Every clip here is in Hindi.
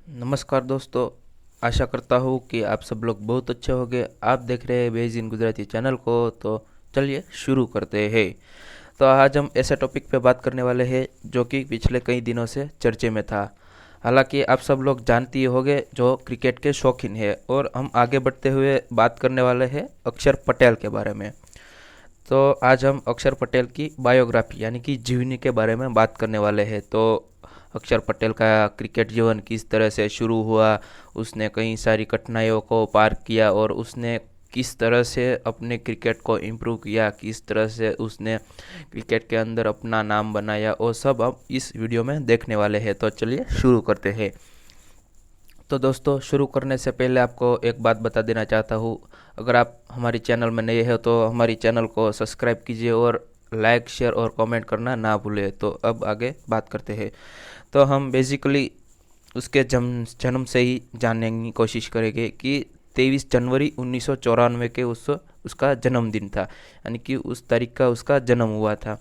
नमस्कार दोस्तों। आशा करता हूँ कि आप सब लोग बहुत अच्छे होंगे। आप देख रहे हैं बेज इन गुजराती चैनल को। तो चलिए शुरू करते हैं। तो आज हम ऐसे टॉपिक पे बात करने वाले हैं जो कि पिछले कई दिनों से चर्चे में था। हालांकि आप सब लोग जानते ही होंगे जो क्रिकेट के शौकीन है, और हम आगे बढ़ते हुए बात करने वाले हैं अक्षर पटेल के बारे में। तो आज हम अक्षर पटेल की बायोग्राफी यानी कि जीवनी के बारे में बात करने वाले हैं। तो अक्षर पटेल का क्रिकेट जीवन किस तरह से शुरू हुआ, उसने कई सारी कठिनाइयों को पार किया और उसने किस तरह से अपने क्रिकेट को इम्प्रूव किया, किस तरह से उसने क्रिकेट के अंदर अपना नाम बनाया, और सब अब इस वीडियो में देखने वाले हैं। तो चलिए शुरू करते हैं। तो दोस्तों, शुरू करने से पहले आपको एक बात बता देना चाहता हूँ। अगर आप हमारी चैनल में नए हो तो हमारी चैनल को सब्सक्राइब कीजिए और लाइक शेयर और कमेंट करना ना भूलें। तो अब आगे बात करते हैं। तो हम बेसिकली उसके जन्म से ही जानने की कोशिश करेंगे कि 23 जनवरी 1994 के उसका जन्मदिन था, यानी कि उस तारीख का उसका जन्म हुआ था।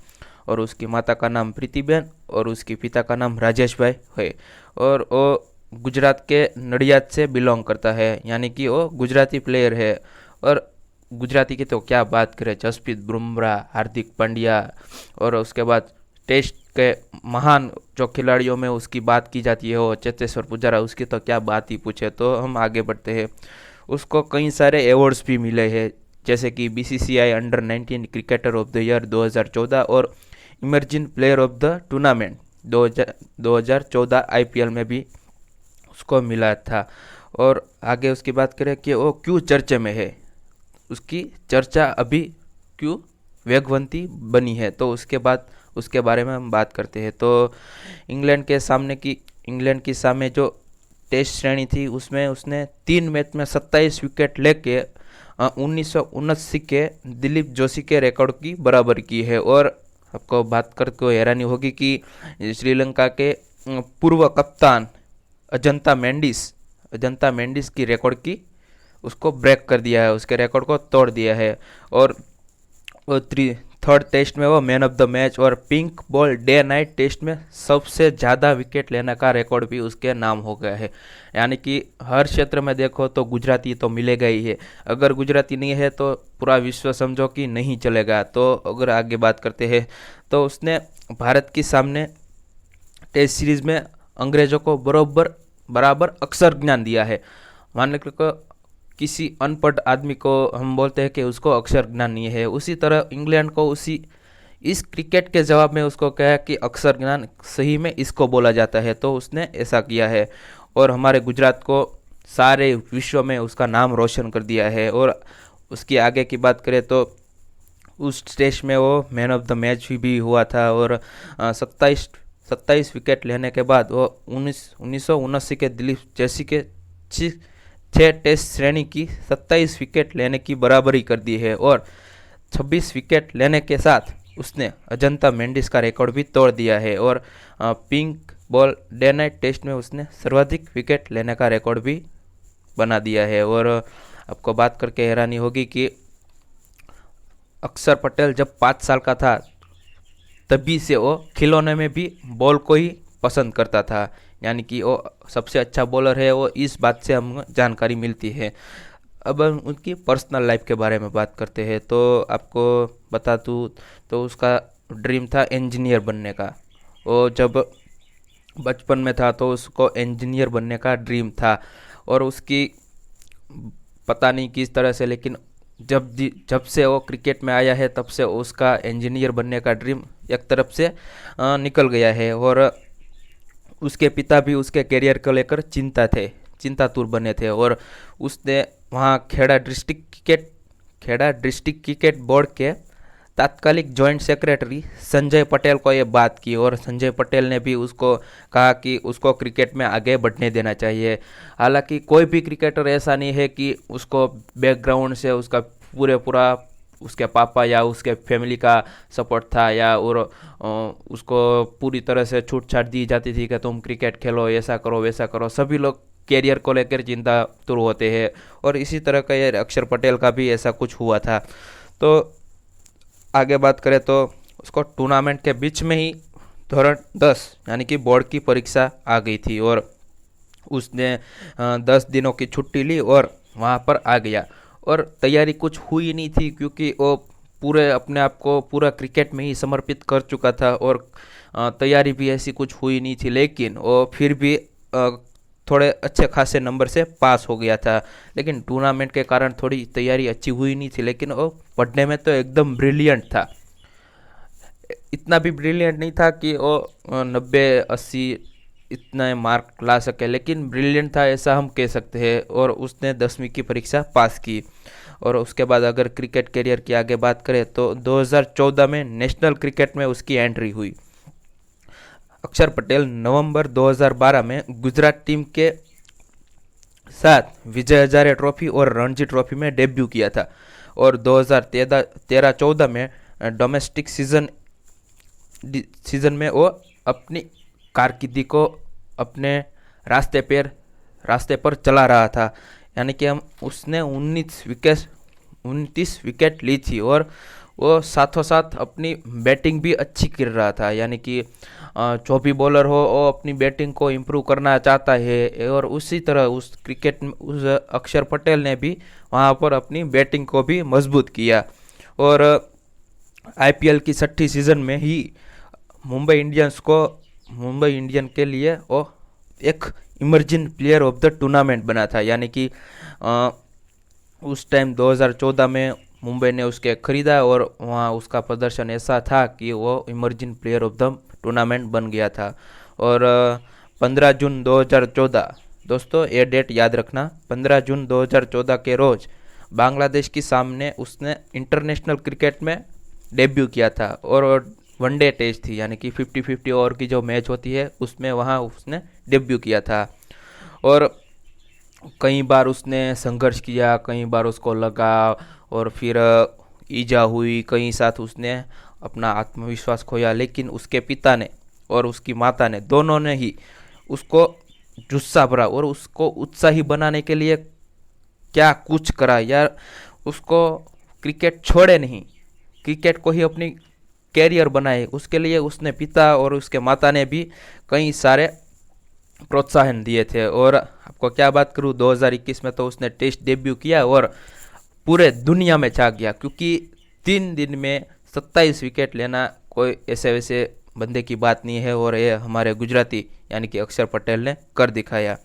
और उसकी माता का नाम प्रीतिबेन और उसके पिता का नाम राजेश भाई है। और वो गुजरात के नडियाद से बिलोंग करता है, यानी कि वो गुजराती प्लेयर है। और गुजराती की तो क्या बात करें, जसप्रीत बुमराह, हार्दिक पांड्या, और उसके बाद टेस्ट के महान जो खिलाड़ियों में उसकी बात की जाती है वो चेतेश्वर पुजारा, उसकी तो क्या बात ही पूछे। तो हम आगे बढ़ते हैं। उसको कई सारे अवार्ड्स भी मिले हैं, जैसे कि BCCI under 19 cricketer of the year 2014 और emerging player of the tournament 2014 IPL में भी उसको मिला था। और आगे उसकी बात करें कि वो क्यों चर्चे में है, उसकी चर्चा अभी क्यों वेगवंती बनी है, तो उसके बाद उसके बारे में हम बात करते हैं। तो इंग्लैंड की सामने जो टेस्ट श्रेणी थी उसमें उसने 3 मैच में 27 विकेट लेके 1979 के दिलीप जोशी के रिकॉर्ड की बराबर की है। और आपको बात करके हैरानी होगी कि श्रीलंका के पूर्व कप्तान अजंता मेंडिस की रिकॉर्ड की उसको ब्रेक कर दिया है, उसके रिकॉर्ड को तोड़ दिया है। और वो थर्ड टेस्ट में वो मैन ऑफ द मैच और pink ball day night test में सबसे ज़्यादा विकेट लेने का रिकॉर्ड भी उसके नाम हो गया है। यानी कि हर क्षेत्र में देखो तो गुजराती तो मिलेगा ही है। अगर गुजराती नहीं है तो पूरा विश्व समझो कि नहीं चलेगा। तो अगर आगे बात करते हैं तो उसने भारत के सामने टेस्ट सीरीज में अंग्रेजों को बराबर अक्षर ज्ञान दिया है। मान लो किसी अनपढ़ आदमी को हम बोलते हैं कि उसको अक्षर ज्ञान नहीं है, उसी तरह इंग्लैंड को उसी इस क्रिकेट के जवाब में उसको कहा कि अक्षर ज्ञान सही में इसको बोला जाता है। तो उसने ऐसा किया है और हमारे गुजरात को सारे विश्व में उसका नाम रोशन कर दिया है। और उसकी आगे की बात करें तो उस टेस्ट में वो मैन ऑफ द मैच भी हुआ था। और 27 विकेट लेने के बाद वो 1979 के दिलीप जोशी के 6 टेस्ट श्रेणी की 27 विकेट लेने की बराबरी कर दी है। और 26 विकेट लेने के साथ उसने अजंता मेंडिस का रिकॉर्ड भी तोड़ दिया है। और pink ball day night test में उसने सर्वाधिक विकेट लेने का रिकॉर्ड भी बना दिया है। और आपको बात करके हैरानी होगी कि अक्षर पटेल जब 5 साल का था तभी से वो खिलौने में भी बॉल को ही पसंद करता था, यानी कि वो सबसे अच्छा बॉलर है। वो इस बात से हमें जानकारी मिलती है। अब हम उनकी पर्सनल लाइफ के बारे में बात करते हैं। तो आपको बता दूँ तो उसका ड्रीम था इंजीनियर बनने का। वो जब बचपन में था तो उसको इंजीनियर बनने का ड्रीम था। और उसकी पता नहीं किस तरह से, लेकिन जब से वो क्रिकेट में आया है तब से उसका इंजीनियर बनने का ड्रीम एक तरफ से निकल गया है। और उसके पिता भी उसके करियर को लेकर चिंतातुर बने थे। और उसने वहाँ खेड़ा डिस्ट्रिक्ट क्रिकेट बोर्ड के तात्कालिक जॉइंट सेक्रेटरी संजय पटेल को ये बात की। और संजय पटेल ने भी उसको कहा कि उसको क्रिकेट में आगे बढ़ने देना चाहिए। हालांकि कोई भी क्रिकेटर ऐसा नहीं है कि उसको बैकग्राउंड से उसका पूरा उसके पापा या उसके फैमिली का सपोर्ट था, या और उसको पूरी तरह से छूट छाट दी जाती थी कि तुम क्रिकेट खेलो, ऐसा करो वैसा करो। सभी लोग कैरियर को लेकर चिंतातुर होते हैं। और इसी तरह का ये अक्षर पटेल का भी ऐसा कुछ हुआ था। तो आगे बात करें तो उसको टूर्नामेंट के बीच में ही धोरण 10 यानी कि बोर्ड की परीक्षा आ गई थी। और उसने 10 दिनों की छुट्टी ली और वहाँ पर आ गया। और तैयारी कुछ हुई नहीं थी क्योंकि वो पूरे अपने आप को पूरा क्रिकेट में ही समर्पित कर चुका था, और तैयारी भी ऐसी कुछ हुई नहीं थी, लेकिन वो फिर भी थोड़े अच्छे खासे नंबर से पास हो गया था। लेकिन टूर्नामेंट के कारण थोड़ी तैयारी अच्छी हुई नहीं थी, लेकिन वो पढ़ने में तो एकदम ब्रिलियंट था। इतना भी ब्रिलियंट नहीं था कि वो 90-80 इतना मार्क ला सके, लेकिन ब्रिलियंट था ऐसा हम कह सकते हैं। और उसने 10वीं की परीक्षा पास की। और उसके बाद अगर क्रिकेट करियर की आगे बात करें तो 2014 में नेशनल क्रिकेट में उसकी एंट्री हुई। अक्षर पटेल नवंबर 2012 में गुजरात टीम के साथ विजय हजारे ट्रॉफी और रणजी ट्रॉफी में डेब्यू किया था। और 2013-14 में डोमेस्टिक सीजन में वो अपनी कारकिर्दी को अपने रास्ते पर चला रहा था। यानी कि हम उसने 29 विकेट ली थी, और वो साथों साथ अपनी बैटिंग भी अच्छी कर रहा था। यानी कि जो भी बॉलर हो वो अपनी बैटिंग को इम्प्रूव करना चाहता है, और उसी तरह उस अक्षर पटेल ने भी वहाँ पर अपनी बैटिंग को भी मजबूत किया। और आईपीएल की 6ठी सीज़न में ही मुंबई इंडियन के लिए वो एक emerging player of the tournament बना था। यानी कि उस टाइम 2014 में मुंबई ने उसके खरीदा, और वहाँ उसका प्रदर्शन ऐसा था कि वो emerging player of the tournament बन गया था। और 15 जून 2014, दोस्तों ये डेट याद रखना, 15 जून 2014 के रोज़ बांग्लादेश के सामने उसने इंटरनेशनल क्रिकेट में डेब्यू किया था। और वनडे टेस्ट थी, यानी कि 50-50 ओवर की जो मैच होती है उसमें वहाँ उसने डेब्यू किया था। और कई बार उसने संघर्ष किया, कई बार उसको लगा, और फिर ईजा हुई, कई साथ उसने अपना आत्मविश्वास खोया। लेकिन उसके पिता ने और उसकी माता ने, दोनों ने ही उसको जुस्सा भरा और उसको उत्साही बनाने के लिए क्या कुछ करा यार। उसको क्रिकेट छोड़े नहीं, क्रिकेट को ही अपनी कैरियर बनाए, उसके लिए उसने पिता और उसके माता ने भी कई सारे प्रोत्साहन दिए थे। और आपको क्या बात करूं, 2021 में तो उसने टेस्ट डेब्यू किया और पूरे दुनिया में छा गया, क्योंकि 3 दिन में 27 विकेट लेना कोई ऐसे वैसे बंदे की बात नहीं है, और ये हमारे गुजराती यानी कि अक्षर पटेल ने कर दिखाया।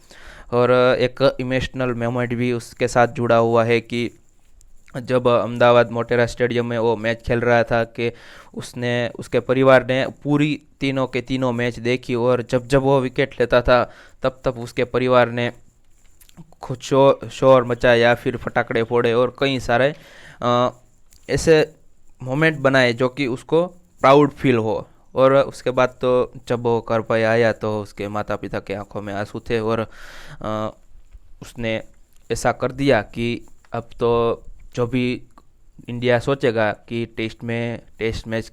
और एक इमोशनल मोमेंट भी उसके साथ जुड़ा हुआ है कि जब अहमदाबाद मोटेरा स्टेडियम में वो मैच खेल रहा था कि उसके परिवार ने पूरी तीनों के तीनों मैच देखी, और जब जब वो विकेट लेता था तब तब उसके परिवार ने खुद शोर मचाया या फिर फटाकड़े फोड़े, और कई सारे ऐसे मोमेंट बनाए जो कि उसको प्राउड फील हो। और उसके बाद तो जब वो घर पर आया तो उसके माता पिता के आंखों में आंसू थे, और उसने ऐसा कर दिया कि अब तो जो भी इंडिया सोचेगा कि टेस्ट मैच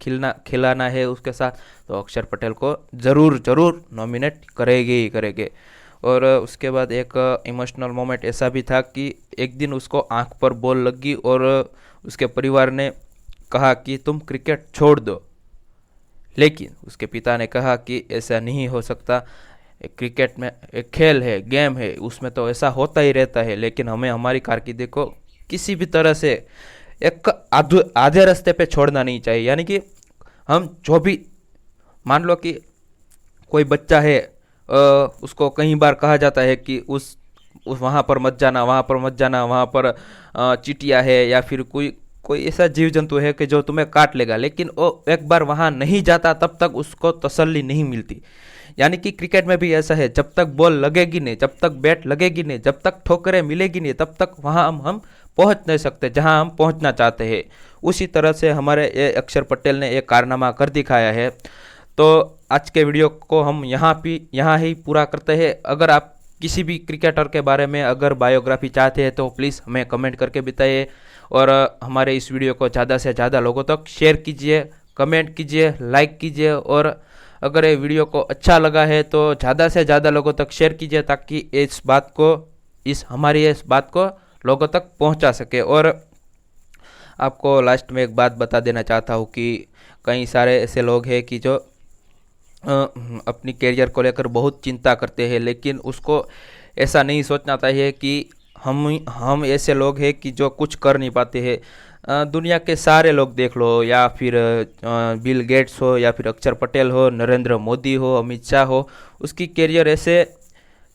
खिलाना है उसके साथ, तो अक्षर पटेल को ज़रूर नॉमिनेट करेंगे। और उसके बाद एक इमोशनल मोमेंट ऐसा भी था कि एक दिन उसको आंख पर बॉल लग गई, और उसके परिवार ने कहा कि तुम क्रिकेट छोड़ दो। लेकिन उसके पिता ने कहा कि ऐसा नहीं हो सकता, क्रिकेट में एक खेल है, गेम है, उसमें तो ऐसा होता ही रहता है, लेकिन हमें हमारी कारकिर्दी को किसी भी तरह से एक आधे रास्ते पे छोड़ना नहीं चाहिए। यानी कि हम जो भी, मान लो कि कोई बच्चा है, उसको कई बार कहा जाता है कि उस वहाँ पर मत जाना, वहाँ पर चींटियाँ है या फिर कोई ऐसा जीव जंतु है कि जो तुम्हें काट लेगा, लेकिन वो एक बार वहाँ नहीं जाता तब तक उसको तसल्ली नहीं मिलती। यानी कि क्रिकेट में भी ऐसा है, जब तक बॉल लगेगी नहीं, जब तक बैट लगेगी नहीं, जब तक ठोकरें मिलेगी नहीं, तब तक वहाँ हम पहुँच नहीं सकते जहाँ हम पहुँचना चाहते हैं। उसी तरह से हमारे ये अक्षर पटेल ने एक कारनामा कर दिखाया है। तो आज के वीडियो को हम यहाँ ही पूरा करते हैं। अगर आप किसी भी क्रिकेटर के बारे में अगर बायोग्राफी चाहते हैं तो प्लीज़ हमें कमेंट करके बताइए, और हमारे इस वीडियो को ज़्यादा से ज़्यादा लोगों तक शेयर कीजिए, कमेंट कीजिए, लाइक कीजिए, और अगर ये वीडियो को अच्छा लगा है तो ज़्यादा से ज़्यादा लोगों तक शेयर कीजिए, ताकि हमारी इस बात को लोगों तक पहुंचा सके। और आपको लास्ट में एक बात बता देना चाहता हूँ कि कई सारे ऐसे लोग हैं कि जो अपनी कैरियर को लेकर बहुत चिंता करते हैं, लेकिन उसको ऐसा नहीं सोचना चाहिए कि हम ऐसे लोग हैं कि जो कुछ कर नहीं पाते हैं। दुनिया के सारे लोग देख लो, या फिर बिल गेट्स हो, या फिर अक्षर पटेल हो, नरेंद्र मोदी हो, अमित शाह हो, उसकी कैरियर ऐसे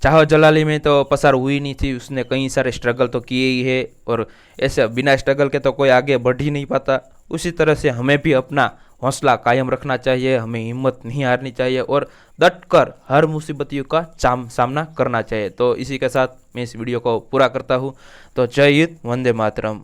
चाहो जलाली में तो पसार हुई नहीं थी। उसने कई सारे स्ट्रगल तो किए ही है, और ऐसे बिना स्ट्रगल के तो कोई आगे बढ़ ही नहीं पाता। उसी तरह से हमें भी अपना हौसला कायम रखना चाहिए, हमें हिम्मत नहीं हारनी चाहिए और डट कर हर मुसीबतियों का सामना करना चाहिए। तो इसी के साथ मैं इस वीडियो को पूरा करता हूँ। तो जय हिंद, वंदे मातरम।